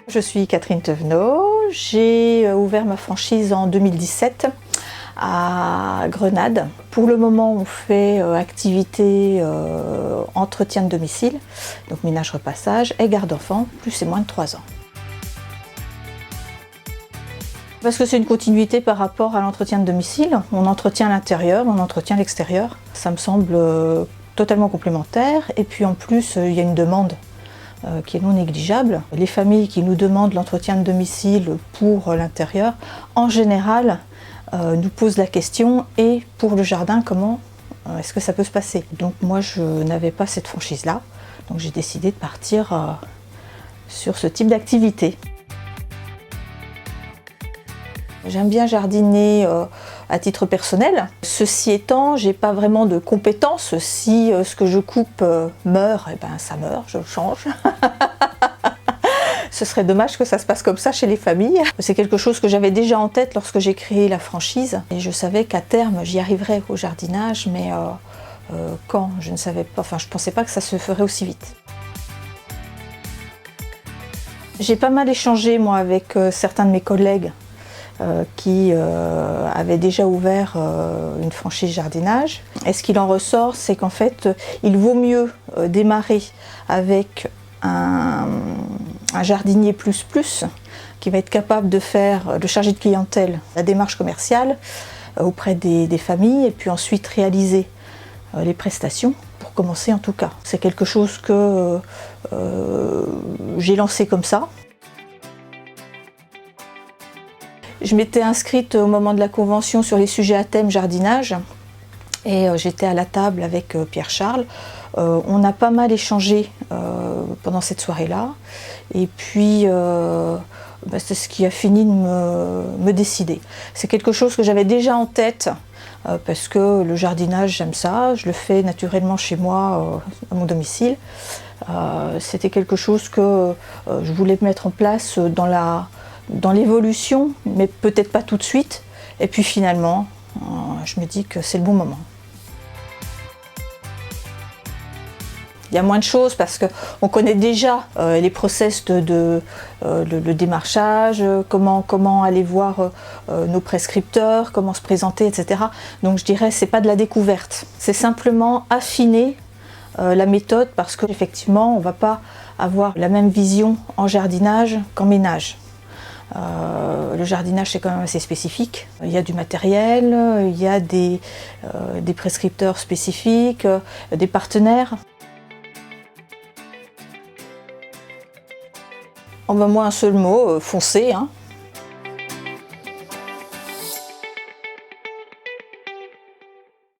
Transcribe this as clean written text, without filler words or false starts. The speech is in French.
Je suis Catherine Thévenot, j'ai ouvert ma franchise en 2017 à Grenade. Pour le moment, on fait activité entretien de domicile, donc ménage-repassage et garde d'enfants, plus et moins de 3 ans. Parce que c'est une continuité par rapport à l'entretien de domicile. On entretient l'intérieur, on entretient l'extérieur. Ça me semble totalement complémentaire. Et puis en plus, il y a une demande qui est non négligeable. Les familles qui nous demandent l'entretien de domicile pour l'intérieur, en général, nous posent la question, et pour le jardin, comment est-ce que ça peut se passer? Donc moi, je n'avais pas cette franchise-là, donc j'ai décidé de partir sur ce type d'activité. J'aime bien jardiner à titre personnel. Ceci étant, j'ai pas vraiment de compétences. Si ce que je coupe meurt, eh ben ça meurt, je le change. Ce serait dommage que ça se passe comme ça chez les familles. C'est quelque chose que j'avais déjà en tête lorsque j'ai créé la franchise. Et je savais qu'à terme, j'y arriverais au jardinage, mais quand, je ne savais pas. Enfin, je ne pensais pas que ça se ferait aussi vite. J'ai pas mal échangé, moi, avec certains de mes collègues qui avaient déjà ouvert une franchise jardinage. Et ce qu'il en ressort, c'est qu'en fait, il vaut mieux démarrer avec un jardinier plus qui va être capable de charger de clientèle la démarche commerciale auprès des familles, et puis ensuite réaliser les prestations, pour commencer en tout cas. C'est quelque chose que j'ai lancé comme ça. Je m'étais inscrite au moment de la convention sur les sujets à thème jardinage, et j'étais à la table avec Pierre Charles. On a pas mal échangé pendant cette soirée-là, et puis c'est ce qui a fini de me décider. C'est quelque chose que j'avais déjà en tête, parce que le jardinage, j'aime ça, je le fais naturellement chez moi, à mon domicile. C'était quelque chose que je voulais mettre en place dans l'évolution, mais peut-être pas tout de suite. Et puis finalement, je me dis que c'est le bon moment. Il y a moins de choses parce qu'on connaît déjà les process le démarchage, comment aller voir nos prescripteurs, comment se présenter, etc. Donc je dirais, c'est pas de la découverte. C'est simplement affiner la méthode, parce qu'effectivement, on ne va pas avoir la même vision en jardinage qu'en ménage. Le jardinage, c'est quand même assez spécifique. Il y a du matériel, il y a des prescripteurs spécifiques, des partenaires. Moi, un seul mot, foncez, hein.